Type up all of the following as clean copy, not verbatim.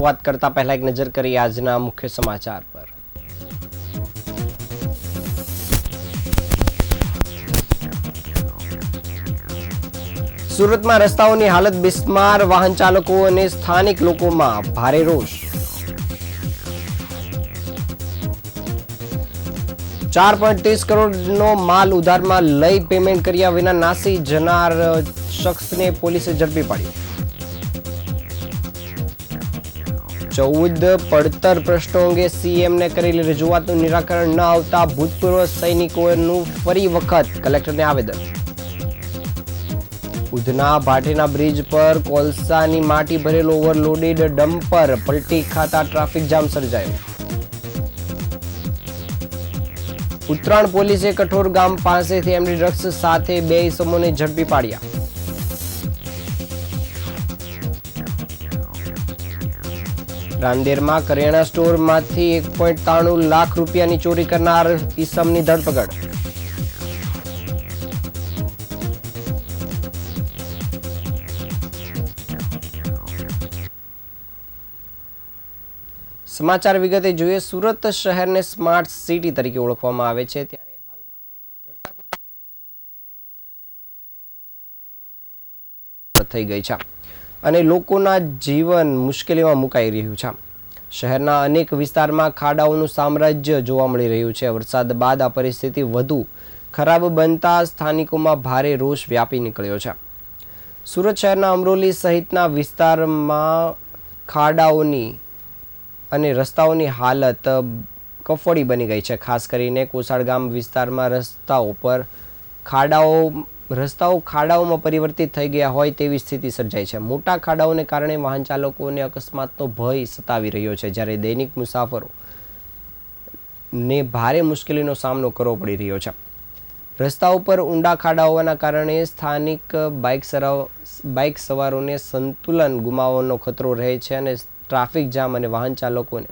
શરૂઆત કરતા પહેલા એક નજર કરી આજના મુખ્ય સમાચાર પર। સુરતમાં રસ્તાઓની હાલત બિસ્માર, વાહન ચાલકો અને સ્થાનિક લોકોમાં ભારે રોષ। 4.30 કરોડનો માલ ઉધારમાં લઈ પેમેન્ટ કર્યા વિના નાસી જનાર શખ્સને પોલીસે ઝડપી પાડ્યો। 14 પડતર પ્રશ્નો અંગે સીએમને કરેલી રજૂઆતનું નિરાકરણ ન આવતા ભૂતપૂર્વ સૈનિકોનું ફરી વખત કલેક્ટરને આવેદન। ઉધના ભાટેના બ્રિજ પર કોલસાની માટી ભરેલો ઓવરલોડેડ ડમ્પર પલટી ખાતા ટ્રાફિક જામ સર્જાયો। ઉત્તરાણ પોલીસે કઠોર ગામ પાસેથી એમડી ડ્રગ્સ સાથે 2 ઇસમોને ઝડપી પાડ્યા। રાંદેરમાં કરિયાણા સ્ટોરમાંથી 1.93 લાખ રૂપિયાની ચોરી કરનાર ઇસમની ધરપકડ। સમાચાર વિગતે જોઈએ। સુરત શહેરને સ્માર્ટ સિટી તરીકે ઓળખવામાં આવે છે, ત્યારે હાલમાં થઈ ગઈ છે અને લોકોના જીવન મુશ્કેલીમાં મુકાઈ રહ્યું છે। શહેરના અનેક વિસ્તારમાં ખાડાઓનું સામ્રાજ્ય જોવા મળી રહ્યું છે। વરસાદ બાદ આ પરિસ્થિતિ વધુ ખરાબ બનતા સ્થાનિકોમાં ભારે રોષ વ્યાપી નીકળ્યો છે। સુરત શહેરના અમરોલી સહિતના વિસ્તારમાં ખાડાઓની અને રસ્તાઓની હાલત કફોડી બની ગઈ છે। ખાસ કરીને કોસાળગામ વિસ્તારમાં રસ્તાઓ ખાડાઓમાં પરિવર્તિત થઈ ગયા હોય તેવી સ્થિતિ સર્જાઈ છે। મોટા ખાડાઓને કારણે વાહન ચાલકોને અકસ્માતનો ભય સતાવી રહ્યો છે, જ્યારે દૈનિક મુસાફરોને ભારે મુશ્કેલીનો સામનો કરવો પડી રહ્યો છે। રસ્તાઓ પર ઊંડા ખાડા હોવાના કારણે સ્થાનિક બાઇક સવારોને સંતુલન ગુમાવવાનો ખતરો રહે છે અને ટ્રાફિક જામ અને વાહન ચાલકોને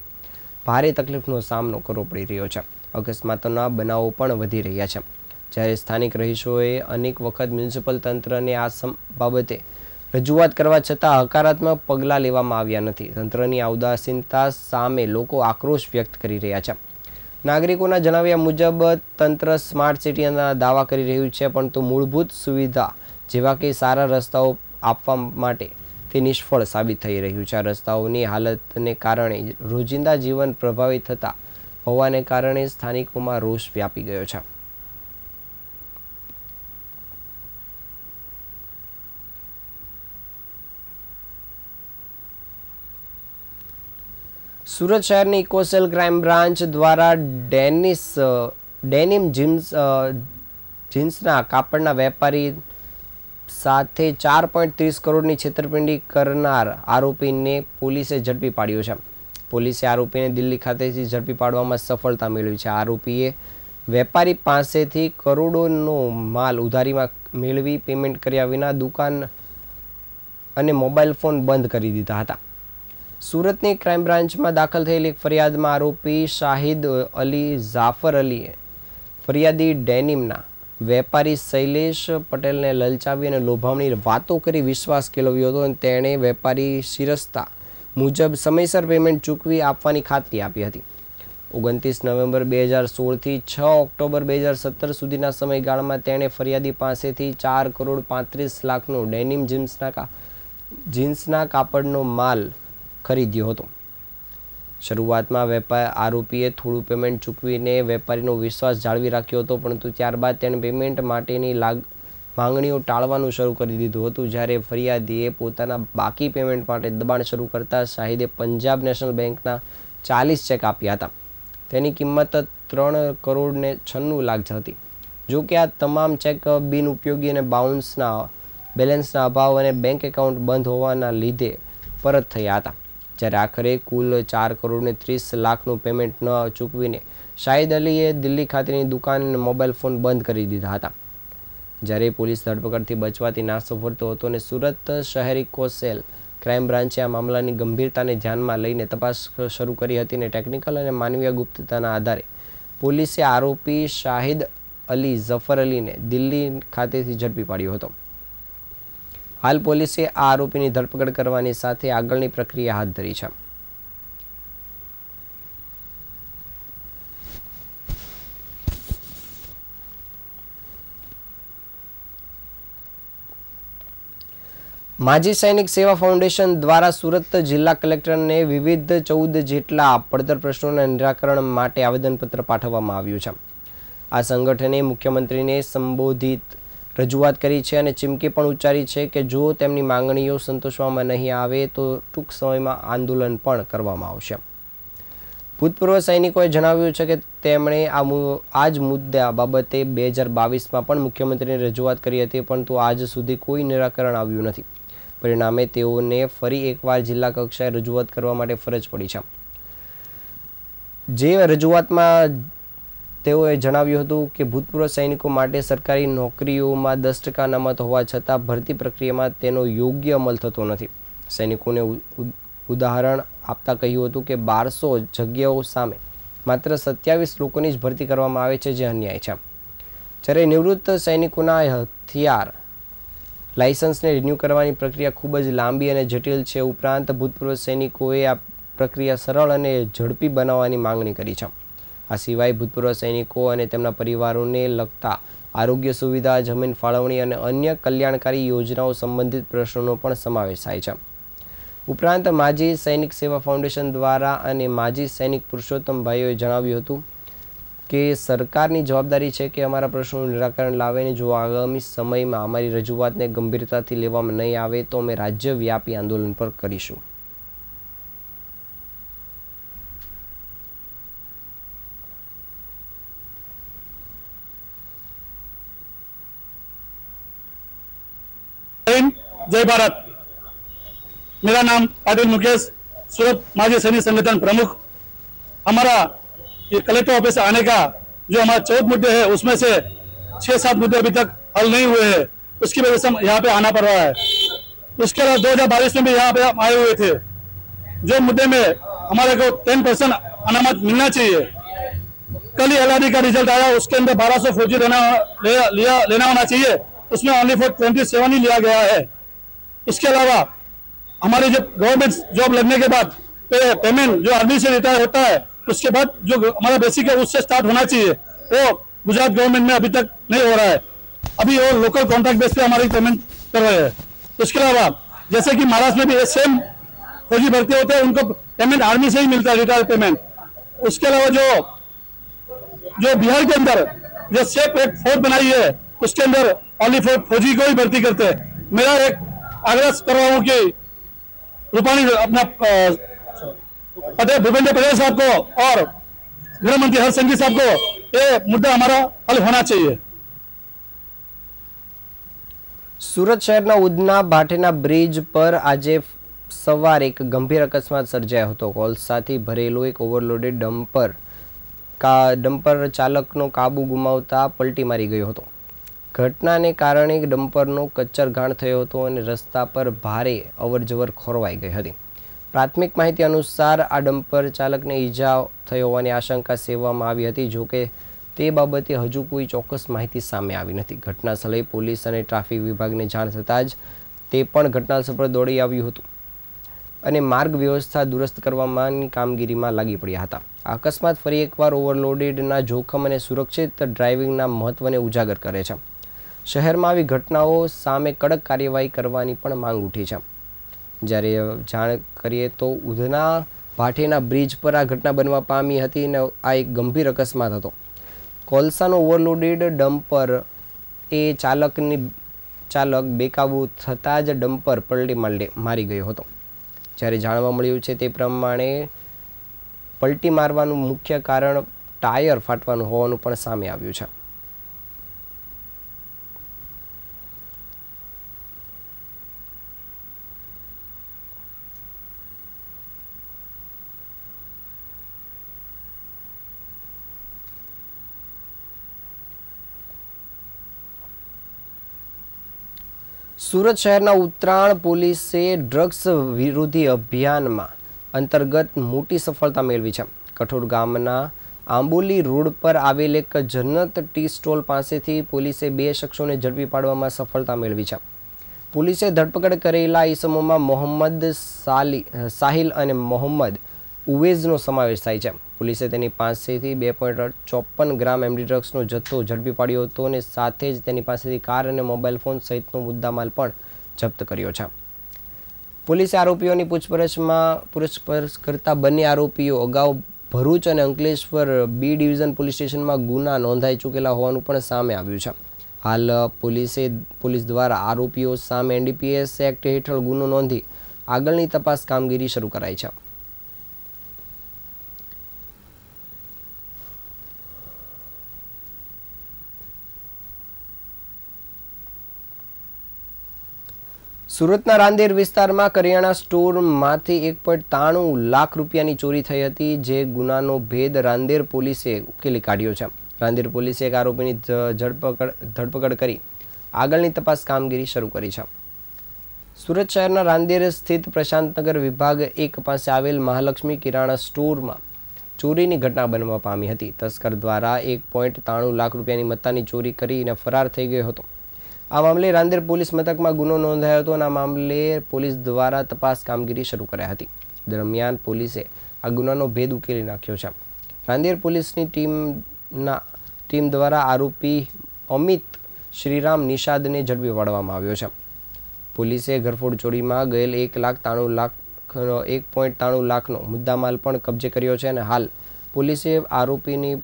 ભારે તકલીફનો સામનો કરવો પડી રહ્યો છે। અકસ્માતોના બનાવો પણ વધી રહ્યા છે, જ્યારે સ્થાનિક રહીશોએ અનેક વખત મ્યુનિસિપલ તંત્રને આ બાબતે રજૂઆત કરવા છતાં હકારાત્મક પગલાં લેવામાં આવ્યા નથી। તંત્રની આ ઉદાસીનતા સામે લોકો આક્રોશ વ્યક્ત કરી રહ્યા છે। નાગરિકોના જણાવ્યા મુજબ તંત્ર સ્માર્ટ સિટીના દાવા કરી રહ્યું છે, પરંતુ મૂળભૂત સુવિધા જેવા કે સારા રસ્તાઓ આપવા માટે તે નિષ્ફળ સાબિત થઈ રહ્યું છે। આ રસ્તાઓની હાલતને કારણે રોજિંદા જીવન પ્રભાવિત થતા હોવાને કારણે સ્થાનિકોમાં રોષ વ્યાપી ગયો છે। સુરત શહેરની ઇકોસેલ ક્રાઇમ બ્રાન્ચ દ્વારા ડેનિમ જીન્સના કાપડના વેપારી સાથે 4.30 કરોડની છેતરપિંડી કરનાર આરોપીને પોલીસે ઝડપી પાડ્યો છે। પોલીસે આરોપીને દિલ્હી ખાતેથી ઝડપી પાડવામાં સફળતા મેળવી છે। આરોપીએ વેપારી પાસેથી કરોડોનો માલ ઉધારીમાં મેળવી પેમેન્ટ કર્યા વિના દુકાન અને મોબાઈલ ફોન બંધ કરી દીધા હતા। સુરતની ક્રાઇમ બ્રાન્ચમાં દાખલ થયેલી એક ફરિયાદમાં આરોપી શાહિદ અલી જાફર અલીએ ફરિયાદી ડેનિમના વેપારી શૈલેષ પટેલને લલચાવી અને લોભામણી વાતો કરી વિશ્વાસ કેળવ્યો હતો અને તેણે વેપારી શિરસ્તા મુજબ સમયસર પેમેન્ટ ચૂકવી આપવાની ખાતરી આપી હતી। 29 નવેમ્બર 2016થી 6 ઓક્ટોબર 2017 સુધીના સમયગાળામાં તેણે ફરિયાદી પાસેથી 4 કરોડ 35 લાખનો ડેનિમ જીન્સના કાપડનો માલ ખરીદ્યો હતો। શરૂઆતમાં આરોપીએ થોડું પેમેન્ટ ચૂકવીને વેપારીનો વિશ્વાસ જાળવી રાખ્યો હતો, પરંતુ ત્યારબાદ તેણે પેમેન્ટ માટેની માંગણીઓ ટાળવાનું શરૂ કરી દીધું હતું। જ્યારે ફરિયાદીએ પોતાના બાકી પેમેન્ટ માટે દબાણ શરૂ કરતા શાહિદે પંજાબ નેશનલ બેંકના 40 ચેક આપ્યા હતા। તેની કિંમત 3 કરોડ 96 લાખ હતી। જો કે આ તમામ ચેક બિનઉપયોગી અને બેલેન્સના અભાવ અને બેંક એકાઉન્ટ બંધ હોવાના લીધે પરત થયા હતા। જ્યારે આખરે કુલ 4 કરોડ 30 લાખનું પેમેન્ટ ન ચૂકવીને શાહિદ અલીએ દિલ્હી ખાતેની દુકાન અને મોબાઈલ ફોન બંધ કરી દીધા હતા। જ્યારે પોલીસ ધરપકડથી બચવાથી નાસફળ હતો અને સુરત શહેર ઇકોસેલ ક્રાઇમ બ્રાન્ચે આ મામલાની ગંભીરતાને ધ્યાનમાં લઈને તપાસ શરૂ કરી હતી અને ટેકનિકલ અને માનવીય ગુપ્તતાના આધારે પોલીસે આરોપી શાહિદ અલી ઝફર અલીને દિલ્હી ખાતેથી ઝડપી પાડ્યો હતો। હાલ પોલીસે આ આરોપીની ધરપકડ કરવાની સાથે આગળની પ્રક્રિયા હાથ ધરી છે। માજી સૈનિક સેવા ફાઉન્ડેશન દ્વારા સુરત જિલ્લા કલેક્ટરને વિવિધ 14 જેટલા પડતર પ્રશ્નોના નિરાકરણ માટે આવેદનપત્ર પાઠવવામાં આવ્યું છે. આ સંગઠને મુખ્યમંત્રીને સંબોધિત રજૂઆત કરી છે અને ચીમકી પણ ઉચ્ચારી છે કે જો તેમની માંગણીઓ સંતોષવામાં નહીં આવે તો ટૂંક સમયમાં આંદોલન પણ કરવામાં આવશે. ભૂતપૂર્વ સૈનિકોએ જણાવ્યું છે કે તેમણે આ જ મુદ્દા બાબતે 2022માં પણ મુખ્યમંત્રીને રજૂઆત કરી હતી, પરંતુ આજ સુધી કોઈ નિરાકરણ આવ્યું નથી. પરિણામે તેઓને ફરી એકવાર જિલ્લા કક્ષાએ રજૂઆત કરવા માટે ફરજ પડી છે. જે રજૂઆતમાં તેઓએ જણાવ્યું હતું કે ભૂતપૂર્વ સૈનિકો માટે સરકારી નોકરીઓમાં 10% અનામત હોવા છતાં ભરતી પ્રક્રિયામાં તેનો યોગ્ય અમલ થતો નથી. સૈનિકોને ઉદાહરણ આપતા કહ્યું હતું કે 1200 જગ્યાઓ સામે માત્ર 27 લોકોની જ ભરતી કરવામાં આવે છે, જે અન્યાય છે. જ્યારે નિવૃત્ત સૈનિકોના હથિયાર લાયસન્સને રિન્યૂ કરવાની પ્રક્રિયા ખૂબ જ લાંબી અને જટિલ છે. ઉપરાંત ભૂતપૂર્વ સૈનિકોએ આ પ્રક્રિયા સરળ અને ઝડપી બનાવવાની માંગણી કરી છે. આ સિવાય ભૂતપૂર્વ સૈનિકો અને તેમના પરિવારોને લગતા આરોગ્ય સુવિધા, જમીન ફાળવણી અને અન્ય કલ્યાણકારી યોજનાઓ સંબંધિત પ્રશ્નોનો પણ સમાવેશ થાય છે. ઉપરાંત માજી સૈનિક સેવા ફાઉન્ડેશન દ્વારા અને માજી સૈનિક પુરુષોત્તમભાઈઓએ જણાવ્યું હતું કે સરકારની જવાબદારી છે કે અમારા પ્રશ્નોનું નિરાકરણ લાવે, અને જો આગામી સમયમાં અમારી રજૂઆતને ગંભીરતાથી લેવામાં નહીં આવે તો અમે રાજ્યવ્યાપી આંદોલન પર કરીશું. जय भारत। मेरा नाम पाटिल मुकेश, सूरत माजी सैनिक संगठन प्रमुख। हमारा ये कलेक्टर ऑफिस आने का जो हमारा 14 मुद्दे हैं उसमें से 6-7 मुद्दे अभी तक हल नहीं हुए हैं, उसकी वजह से हम यहाँ पे आना पड़ रहा है। उसके अलावा 2022 में भी यहाँ पे आए हुए थे। जो मुद्दे में हमारे को 10% अनामत मिलना चाहिए, कल ही LRD का रिजल्ट आया, उसके अंदर 1200 फौजी लेना होना चाहिए, उसमें ओनली फॉर 27 ही लिया गया है। इसके अलावा हमारी जब गवर्नमेंट जॉब लगने के बाद पेमेंट जो आर्मी से रिटायर होता है उसके बाद जो हमारा बेसिक है उससे स्टार्ट होना चाहिए, वो गुजरात गवर्नमेंट में अभी तक नहीं हो रहा है। अभी वो लोकल कॉन्ट्रैक्ट बेस पे हमारी पेमेंट कर रहे हैं। उसके अलावा जैसे कि महाराष्ट्र में भी सेम फौजी भर्ती होते हैं, उनको पेमेंट आर्मी से ही मिलता है, रिटायर पेमेंट। उसके अलावा जो बिहार के अंदर जो सेफ एक फोर्स बनाई है उसके अंदर ओनली फौजी को ही भर्ती करते हैं। मेरा एक आग्रह कर रहा हूँ कि रूपाणी अपना भूपेंद्र पटेल साहब को और गृह मंत्री हर्ष संघवी साहब को ये मुद्दा हमारा हल होना चाहिए। સુરત શહેરના ઉધના ભાટેના બ્રિજ પર આજે સવારે એક ગંભીર અકસ્માત સર્જાયો હતો. કોલસાથી ભરેલો એક ઓવરલોડેડ ડમ્પર ચાલકનો કાબુ ગુમાવતા પલટી મારી ગયો હતો. ઘટનાને કારણે ડમ્પરનો કચ્ચરઘાણ થયો હતો અને રસ્તા પર ભારે અવરજવર ખોરવાઈ ગઈ હતી. પ્રાથમિક માહિતી અનુસાર આ ડમ્પર ચાલકને ઈજા થઈ હોવાની આશંકા સેવવામાં આવી હતી, જોકે તે બાબતે હજુ કોઈ ચોક્કસ માહિતી સામે આવી નથી. ઘટના સ્થળે પોલીસ અને ટ્રાફિક વિભાગને જાણ થતાં જ તે પણ ઘટનાસ્થળ પર દોડી આવ્યું હતું અને માર્ગ વ્યવસ્થા દુરસ્ત કરવાની કામગીરીમાં લાગી પડ્યા હતા. આ અકસ્માત ફરી એકવાર ઓવરલોડેડના જોખમ અને સુરક્ષિત ડ્રાઇવિંગના મહત્વને ઉજાગર કરે છે. શહેરમાં આવી ઘટનાઓ સામે કડક કાર્યવાહી કરવાની પણ માંગ ઉઠી છે. જ્યારે જાણ કરીએ તો ઉધના ભાટેના બ્રિજ પર આ ઘટના બનવા પામી હતી અને આ એક ગંભીર અકસ્માત હતો. કોલસાનો ઓવરલોડેડ ડમ્પર એ ચાલક બેકાબૂ થતાં જ ડમ્પર પલટી મારી ગયો હતો. જ્યારે જાણવા મળ્યું છે તે પ્રમાણે પલટી મારવાનું મુખ્ય કારણ ટાયર ફાટવાનું હોવાનું પણ સામે આવ્યું છે. સુરત શહેરના ઉત્તરાણ પોલીસે ડ્રગ્સ વિરોધી અભિયાનમાં અંતર્ગત મોટી સફળતા મેળવી છે. કઠોળ ગામના આંબોલી રોડ પર આવેલ એક જન્નત ટી સ્ટોલ પાસેથી પોલીસે 2 શખ્સોને ઝડપી પાડવામાં સફળતા મેળવી છે. પોલીસે ધરપકડ કરેલા ઈસમોમાં મોહમ્મદ સાહિલ અને મોહમ્મદ ઉવેઝનો સમાવેશ થાય છે. પોલીસે તેની પાસેથી 2.54 ગ્રામ એમડી ડ્રગ્સનો જથ્થો ઝડપી પાડ્યો હતો અને સાથે જ તેની પાસેથી કાર અને મોબાઈલ ફોન સહિતનો મુદ્દામાલ પણ જપ્ત કર્યો છે. પોલીસે આરોપીઓની પૂછપરછ કરતા બંને આરોપીઓ અગાઉ ભરૂચ અને અંકલેશ્વર બી ડિવિઝન પોલીસ સ્ટેશનમાં ગુના નોંધાઈ ચૂકેલા હોવાનું પણ સામે આવ્યું છે. હાલ પોલીસ દ્વારા આરોપીઓ સામે એનડીપીએસ એક્ટ હેઠળ ગુનો નોંધી આગળની તપાસ કામગીરી શરૂ કરાઈ છે. સુરતના રાંદેર વિસ્તારમાં કરિયાણા સ્ટોરમાંથી 1.93 લાખ રૂપિયાની ચોરી થઈ હતી, જે ગુનાનો ભેદ રાંદેર પોલીસે ઉકેલી કાઢ્યો છે. રાંદેર પોલીસે એક આરોપીની ધરપકડ કરી આગળની તપાસ કામગીરી શરૂ કરી છે. સુરત શહેરના રાંદેર સ્થિત પ્રશાંતનગર વિભાગ 1 પાસે આવેલ મહાલક્ષ્મી કિરાણા સ્ટોરમાં ચોરીની ઘટના બનવા પામી હતી. તસ્કર દ્વારા 1.93 લાખ રૂપિયાની મત્તાની ચોરી કરીને ફરાર થઈ ગયો હતો. આ મામલે રાંદેર પોલીસ મથકમાં ગુનો નોંધાયો હતો અને આ મામલે પોલીસ દ્વારા તપાસ કામગીરી શરૂ કરાઈ હતી. દરમિયાન પોલીસે આ ગુનાનો ભેદ ઉકેલી નાખ્યો છે. રાંદેર પોલીસની ટીમ દ્વારા આરોપી અમિત શ્રીરામ નિષાદને ઝડપી પાડવામાં આવ્યો છે. પોલીસે ઘરફોડ ચોરીમાં ગયેલ 1.93 લાખનો મુદ્દામાલ પણ કબજે કર્યો છે અને હાલ પોલીસે આરોપીની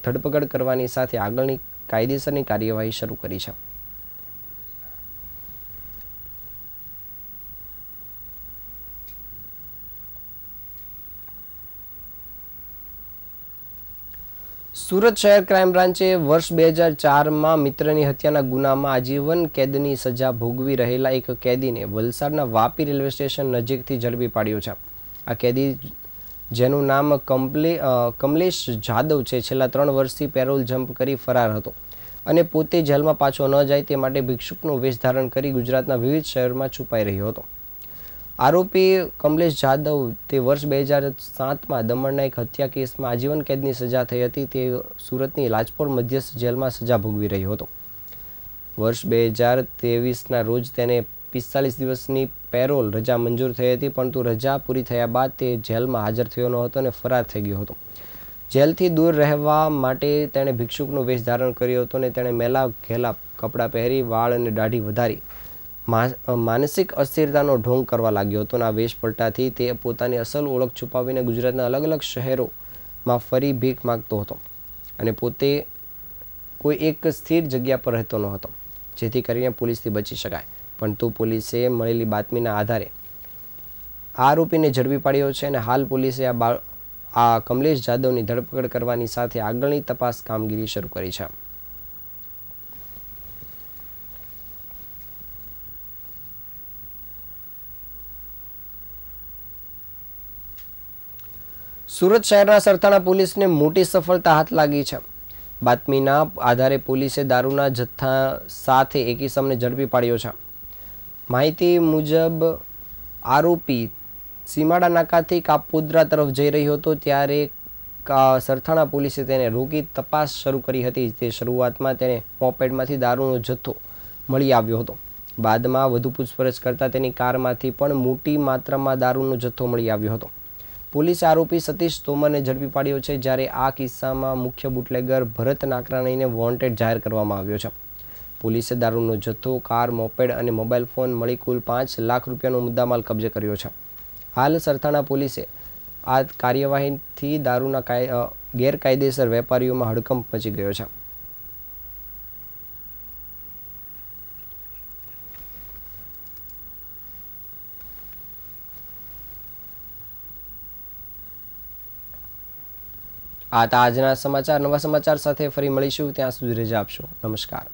ધરપકડ કરવાની સાથે આગળની કાયદેસરની કાર્યવાહી શરૂ કરી છે. સુરત શહેર ક્રાઇમ બ્રાન્ચે વર્ષ 2004માં મિત્રની હત્યાના ગુનામાં આજીવન કેદની સજા ભોગવી રહેલા એક કેદીને વલસાડના વાપી રેલવે સ્ટેશન નજીકથી ઝડપી પાડ્યો છે. આ કેદી, જેનું નામ કમલેશ જાદવ છે, છેલ્લા 3 વર્ષથી પેરોલ જમ્પ કરી ફરાર હતો અને પોતે જેલમાં પાછો ન જાય તે માટે ભિક્ષુકનો વેશ ધારણ કરી ગુજરાતના વિવિધ શહેરોમાં છુપાઈ રહ્યો હતો. આરોપી કમલેશ જાદવ તે વર્ષ 2007માં દમણના એક હત્યા કેસમાં આજીવન કેદની સજા થઈ હતી. તે સુરતની લાજપોર મધ્યસ્થ જેલમાં સજા ભોગવી રહ્યો હતો. વર્ષ 2023ના રોજ તેને 45 દિવસની પેરોલ રજા મંજૂર થઈ હતી, પરંતુ રજા પૂરી થયા બાદ તે જેલમાં હાજર થયો ન હતો અને ફરાર થઈ ગયો હતો. જેલથી દૂર રહેવા માટે તેણે ભિક્ષુકનો વેશ ધારણ કર્યો હતો અને તેણે મેલા ઘેલા કપડાં પહેરી વાળ અને દાઢી વધારી માનસિક અસ્થિરતાનો ઢોંગ કરવા લાગ્યો હતો. આ વેશ પલટાથી તે પોતાની અસલ ઓળખ છુપાવીને ગુજરાતના અલગ અલગ શહેરોમાં ફરી ભીખ માંગતો હતો અને પોતે કોઈ એક સ્થિર જગ્યા પર રહેતો ન હતો, જેથી કરીને પોલીસથી બચી શકાય. પરંતુ પોલીસે મળેલી બાતમીના આધારે આરોપીને ઝડપી પાડ્યો છે અને હાલ પોલીસે આ કમલેશ જાદવની ધરપકડ કરવાની સાથે આગળની તપાસ કામગીરી શરૂ કરી છે. સુરત શહેરના સરથાણા પોલીસને મોટી સફળતા હાથ લાગી છે. બાતમીના આધારે પોલીસે દારૂના જથ્થા સાથે એક ઇસમને ઝડપી પાડ્યો છે. માહિતી મુજબ આરોપી સીમાડા નાકાથી કાપોદ્રા તરફ જઈ રહ્યો હતો, ત્યારે સરથાણા પોલીસે તેને રોકી તપાસ શરૂ કરી હતી. તે શરૂઆતમાં તેને મોપેડમાંથી દારૂનો જથ્થો મળી આવ્યો હતો. બાદમાં વધુ પૂછપરછ કરતા તેની કારમાંથી પણ મોટી માત્રામાં દારૂનો જથ્થો મળી આવ્યો હતો. પોલીસે આરોપી સતીશ તોમરને ઝડપી પાડ્યો છે, જ્યારે આ કિસ્સામાં મુખ્ય બુટલેગર ભરત નાકરાણીને વોન્ટેડ જાહેર કરવામાં આવ્યો છે. પોલીસે દારૂનો જથ્થો, કાર, મોપેડ અને મોબાઈલ ફોન મળી કુલ 5 લાખ રૂપિયાનો મુદ્દામાલ કબજે કર્યો છે. હાલ સરથાણા પોલીસે આ કાર્યવાહીથી દારૂના ગેરકાયદેસર વેપારીઓમાં હડકંપ મચી ગયો છે. આ હતા આજના સમાચાર. નવા સમાચાર સાથે ફરી મળીશું. ત્યાં સુધી રજા આપશો. નમસ્કાર.